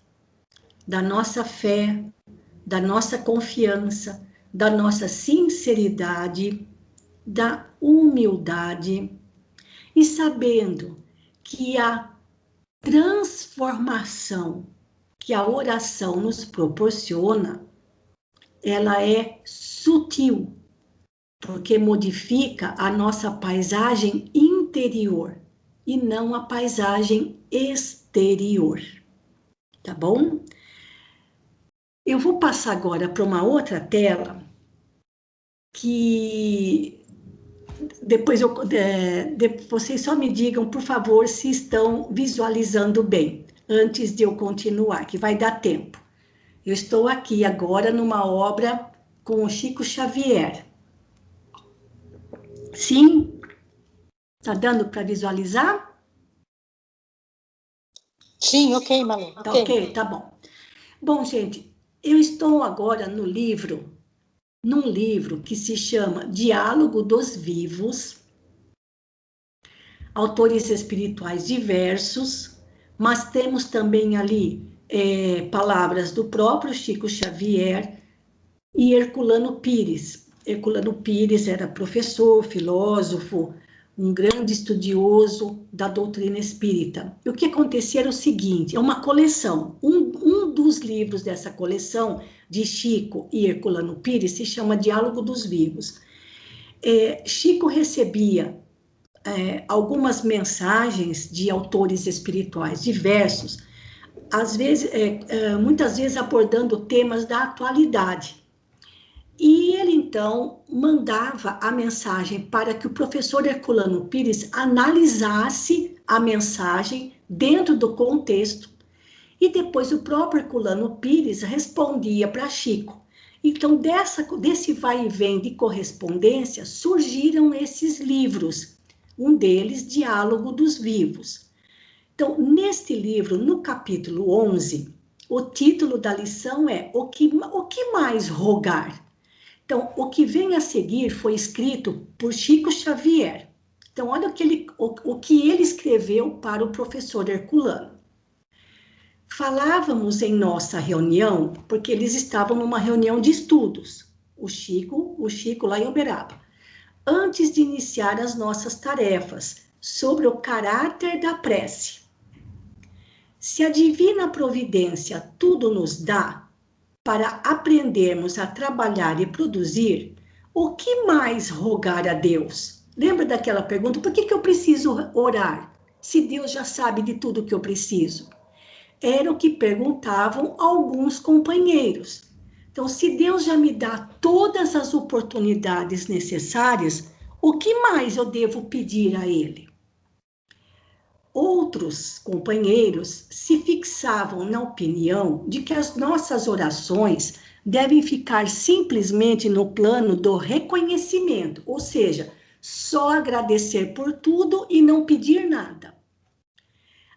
da nossa fé, da nossa confiança, da nossa sinceridade, da humildade, e sabendo que a transformação que a oração nos proporciona, ela é sutil, porque modifica a nossa paisagem interior e não a paisagem exterior, tá bom? Eu vou passar agora para uma outra tela, que depois vocês só me digam, por favor, se estão visualizando bem, antes de eu continuar, que vai dar tempo. Eu estou aqui agora numa obra com o Chico Xavier. Sim? Tá dando para visualizar? Sim, ok, Malu. Tá ok, tá bom. Bom, gente, eu estou agora num livro que se chama Diálogo dos Vivos, autores espirituais diversos, mas temos também ali palavras do próprio Chico Xavier e Herculano Pires. Herculano Pires era professor, filósofo, um grande estudioso da doutrina espírita. E o que acontecia era o seguinte, é uma coleção, um dos livros dessa coleção de Chico e Herculano Pires se chama Diálogo dos Vivos. Chico recebia algumas mensagens de autores espirituais diversos, às vezes, muitas vezes abordando temas da atualidade. E ele, então, mandava a mensagem para que o professor Herculano Pires analisasse a mensagem dentro do contexto, e depois o próprio Herculano Pires respondia para Chico. Então, desse vai e vem de correspondência, surgiram esses livros, um deles, Diálogo dos Vivos. Então, neste livro, no capítulo 11, o título da lição é O que mais rogar? Então, o que vem a seguir foi escrito por Chico Xavier. Então, olha o que ele escreveu para o professor Herculano. Falávamos em nossa reunião, porque eles estavam numa reunião de estudos, o Chico lá em Uberaba, antes de iniciar as nossas tarefas, sobre o caráter da prece. Se a divina providência tudo nos dá, para aprendermos a trabalhar e produzir, o que mais rogar a Deus? Lembra daquela pergunta, por que eu preciso orar, se Deus já sabe de tudo que eu preciso? Era o que perguntavam alguns companheiros. Então, se Deus já me dá todas as oportunidades necessárias, o que mais eu devo pedir a Ele? Outros companheiros se fixavam na opinião de que as nossas orações devem ficar simplesmente no plano do reconhecimento, ou seja, só agradecer por tudo e não pedir nada.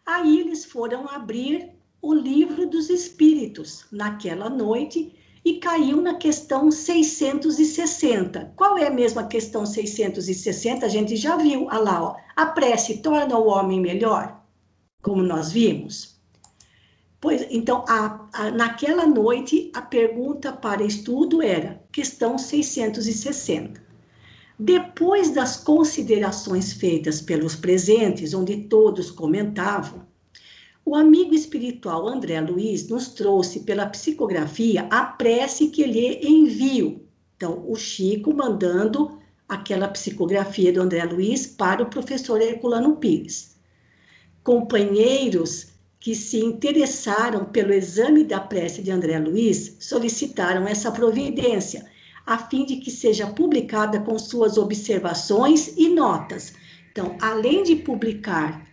Aí eles foram abrir o Livro dos Espíritos naquela noite e caiu na questão 660. Qual é a mesma questão 660? A gente já viu, olha lá, ó, a prece torna o homem melhor, como nós vimos. Pois, então, naquela noite, a pergunta para estudo era questão 660. Depois das considerações feitas pelos presentes, onde todos comentavam, o amigo espiritual André Luiz nos trouxe pela psicografia a prece que lhe envio. Então, o Chico mandando aquela psicografia do André Luiz para o professor Herculano Pires. Companheiros que se interessaram pelo exame da prece de André Luiz solicitaram essa providência, a fim de que seja publicada com suas observações e notas. Então, além de publicar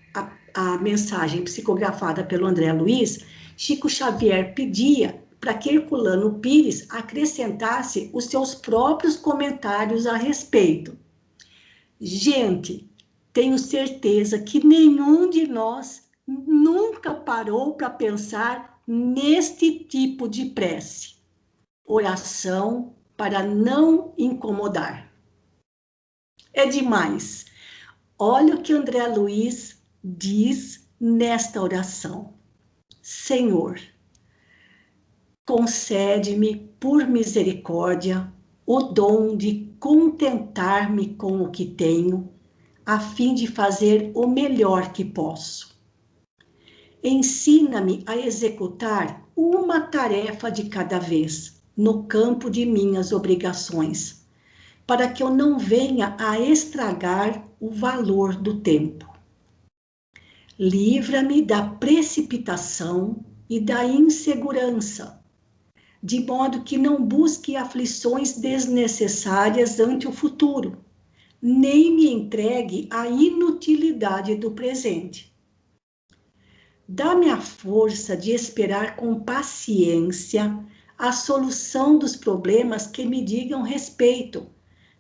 a mensagem psicografada pelo André Luiz, Chico Xavier pedia para que Herculano Pires acrescentasse os seus próprios comentários a respeito. Gente, tenho certeza que nenhum de nós nunca parou para pensar neste tipo de prece. Oração para não incomodar. É demais. Olha o que André Luiz diz nesta oração. Senhor, concede-me por misericórdia o dom de contentar-me com o que tenho, a fim de fazer o melhor que posso. Ensina-me a executar uma tarefa de cada vez, no campo de minhas obrigações, para que eu não venha a estragar o valor do tempo. Livra-me da precipitação e da insegurança, de modo que não busque aflições desnecessárias ante o futuro, nem me entregue à inutilidade do presente. Dá-me a força de esperar com paciência a solução dos problemas que me digam respeito,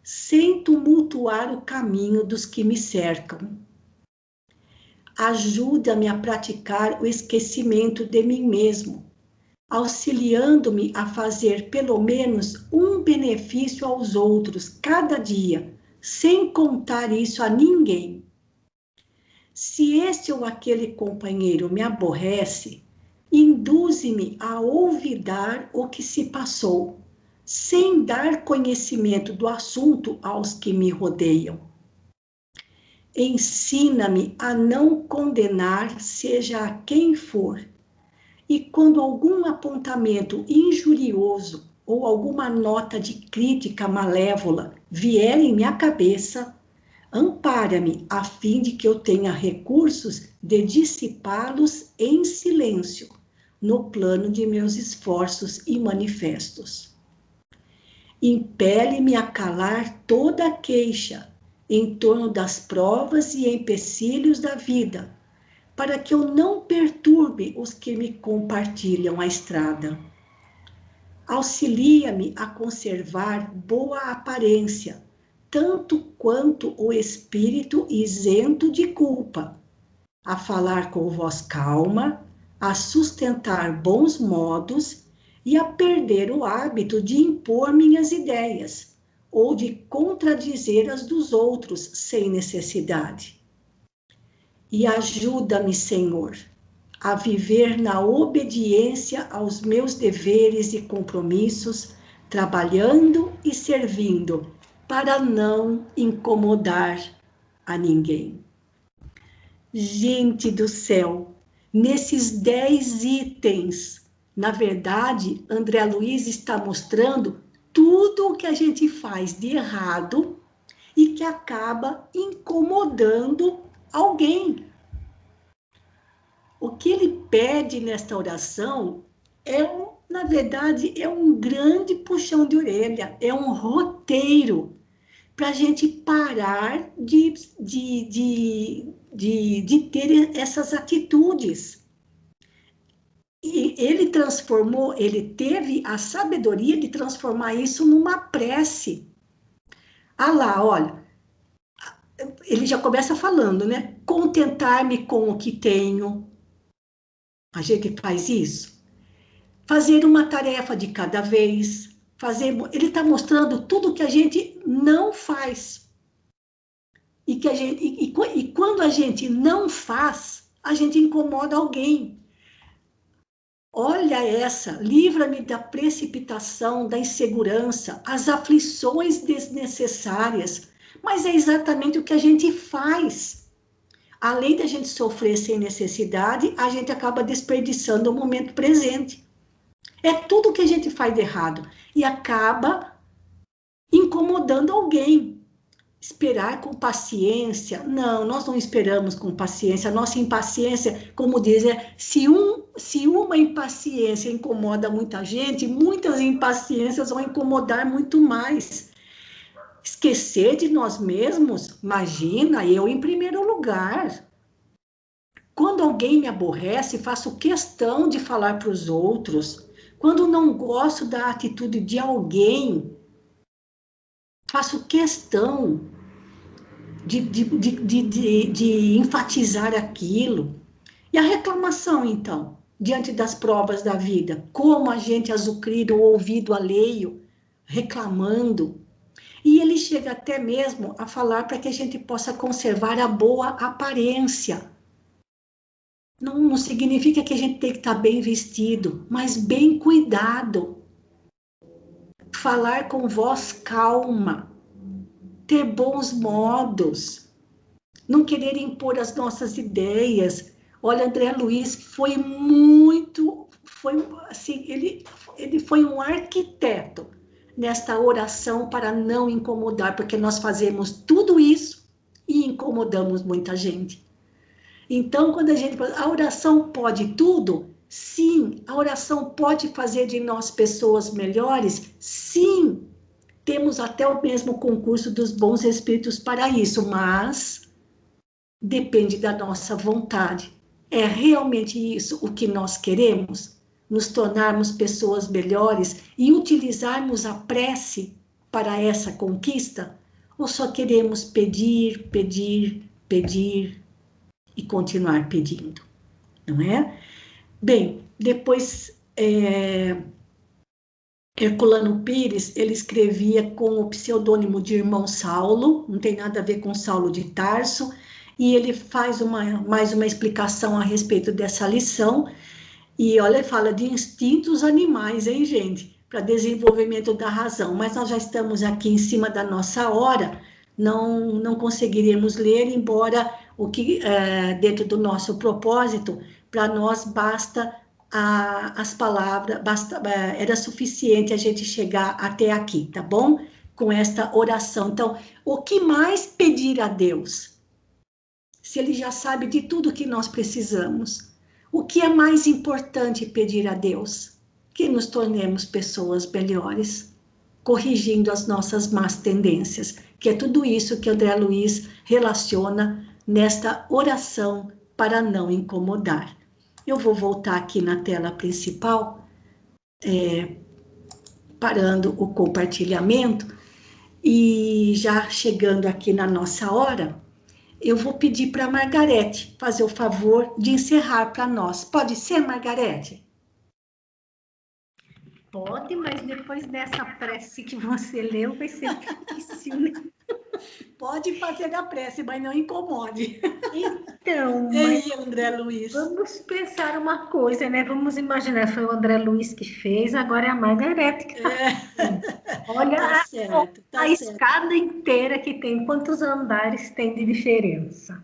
sem tumultuar o caminho dos que me cercam. Ajuda-me a praticar o esquecimento de mim mesmo, auxiliando-me a fazer pelo menos um benefício aos outros cada dia, sem contar isso a ninguém. Se este ou aquele companheiro me aborrece, induze-me a olvidar o que se passou, sem dar conhecimento do assunto aos que me rodeiam. Ensina-me a não condenar, seja a quem for, e quando algum apontamento injurioso ou alguma nota de crítica malévola vier em minha cabeça, ampara-me a fim de que eu tenha recursos de dissipá-los em silêncio, no plano de meus esforços e manifestos. Impele-me a calar toda a queixa em torno das provas e empecilhos da vida, para que eu não perturbe os que me compartilham a estrada. Auxilia-me a conservar boa aparência, tanto quanto o espírito isento de culpa, a falar com voz calma, a sustentar bons modos e a perder o hábito de impor minhas ideias, ou de contradizer as dos outros sem necessidade. E ajuda-me, Senhor, a viver na obediência aos meus deveres e compromissos, trabalhando e servindo, para não incomodar a ninguém. Gente do céu, nesses 10 itens, na verdade, André Luiz está mostrando tudo o que a gente faz de errado e que acaba incomodando alguém. O que ele pede nesta oração na verdade, é um grande puxão de orelha, é um roteiro para a gente parar de ter essas atitudes. E ele teve a sabedoria de transformar isso numa prece. Ah lá, olha, ele já começa falando, né? Contentar-me com o que tenho. A gente faz isso. Fazer uma tarefa de cada vez. Ele está mostrando tudo que a gente não faz. E quando a gente não faz, a gente incomoda alguém. Olha essa, livra-me da precipitação, da insegurança, as aflições desnecessárias, Mas é exatamente o que a gente faz. Além da gente sofrer sem necessidade, a gente acaba desperdiçando o momento presente. É tudo que a gente faz de errado e acaba incomodando alguém. Esperar com paciência. Não, nós não esperamos com paciência. A nossa impaciência, como diz, se uma impaciência incomoda muita gente, muitas impaciências vão incomodar muito mais. Esquecer de nós mesmos, imagina, eu em primeiro lugar. Quando alguém me aborrece, faço questão de falar para os outros. Quando não gosto da atitude de alguém, faço questão de enfatizar aquilo. E a reclamação, então, diante das provas da vida? Como a gente azucrina o ouvido alheio, reclamando. E ele chega até mesmo a falar para que a gente possa conservar a boa aparência. Não significa que a gente tem que estar bem vestido, mas bem cuidado. Falar com voz calma, ter bons modos, não querer impor as nossas ideias. Olha, André Luiz foi assim, ele foi um arquiteto nesta oração para não incomodar, porque nós fazemos tudo isso e incomodamos muita gente. Então, quando a gente fala, a oração pode tudo? Sim. A oração pode fazer de nós pessoas melhores? Sim. Temos até o mesmo concurso dos bons espíritos para isso, mas depende da nossa vontade. É realmente isso o que nós queremos? Nos tornarmos pessoas melhores e utilizarmos a prece para essa conquista? Ou só queremos pedir, pedir, pedir e continuar pedindo, não é? Bem, depois Herculano Pires, ele escrevia com o pseudônimo de Irmão Saulo, não tem nada a ver com Saulo de Tarso, e ele faz mais uma explicação a respeito dessa lição, e olha, fala de instintos animais, hein, gente? Para desenvolvimento da razão, mas nós já estamos aqui em cima da nossa hora, não conseguiremos ler, embora o que dentro do nosso propósito, para nós basta as palavras, era suficiente a gente chegar até aqui, tá bom? Com esta oração. Então, o que mais pedir a Deus? Se Ele já sabe de tudo que nós precisamos. O que é mais importante pedir a Deus? Que nos tornemos pessoas melhores, corrigindo as nossas más tendências, que é tudo isso que André Luiz relaciona nesta oração para não incomodar. Eu vou voltar aqui na tela principal, parando o compartilhamento, e já chegando aqui na nossa hora, eu vou pedir para a Margarete fazer o favor de encerrar para nós. Pode ser, Margarete? Pode, mas depois dessa prece que você leu, vai ser difícil, né? Pode fazer a prece, mas não incomode. Então, Ei, André Luiz. Vamos pensar uma coisa, né? Vamos imaginar, foi o André Luiz que fez, agora é a Margarete que está fazendo. Olha, tá certo, a escada inteira que tem, quantos andares tem de diferença.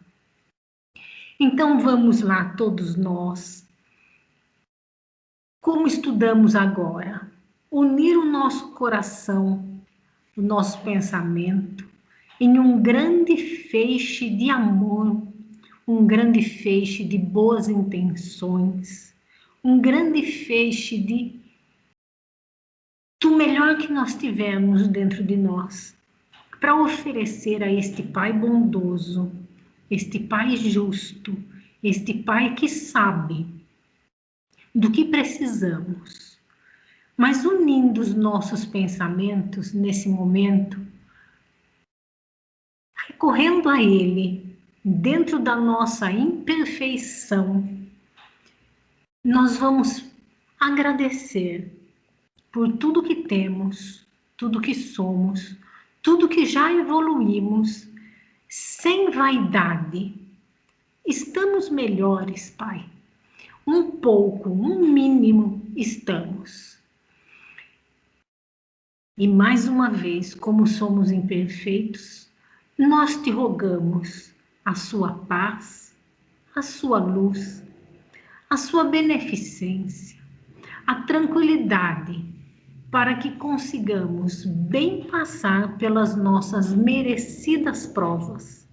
Então, vamos lá, todos nós. Como estudamos agora? Unir o nosso coração, o nosso pensamento, em um grande feixe de amor, um grande feixe de boas intenções, um grande feixe do melhor que nós tivemos dentro de nós, para oferecer a este Pai bondoso, este Pai justo, este Pai que sabe do que precisamos, mas unindo os nossos pensamentos nesse momento, recorrendo a Ele, dentro da nossa imperfeição, nós vamos agradecer por tudo que temos, tudo que somos, tudo que já evoluímos, sem vaidade. Estamos melhores, Pai. Um pouco, um mínimo, estamos. E mais uma vez, como somos imperfeitos, nós te rogamos a sua paz, a sua luz, a sua beneficência, a tranquilidade, para que consigamos bem passar pelas nossas merecidas provas,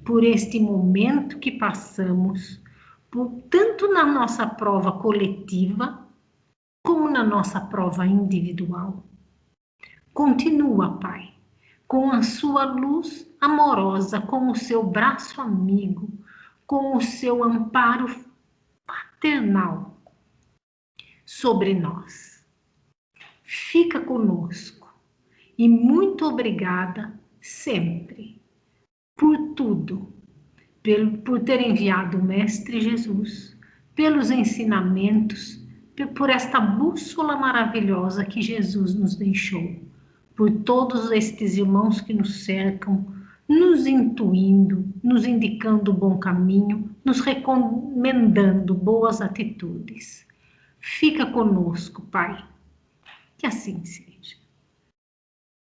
por este momento que passamos, tanto na nossa prova coletiva, como na nossa prova individual. Continua, Pai, com a sua luz amorosa, com o seu braço amigo, com o seu amparo paternal sobre nós. Fica conosco e muito obrigada sempre por tudo, por ter enviado o Mestre Jesus, pelos ensinamentos, por esta bússola maravilhosa que Jesus nos deixou, por todos estes irmãos que nos cercam, nos intuindo, nos indicando o bom caminho, nos recomendando boas atitudes. Fica conosco, Pai. Que assim seja.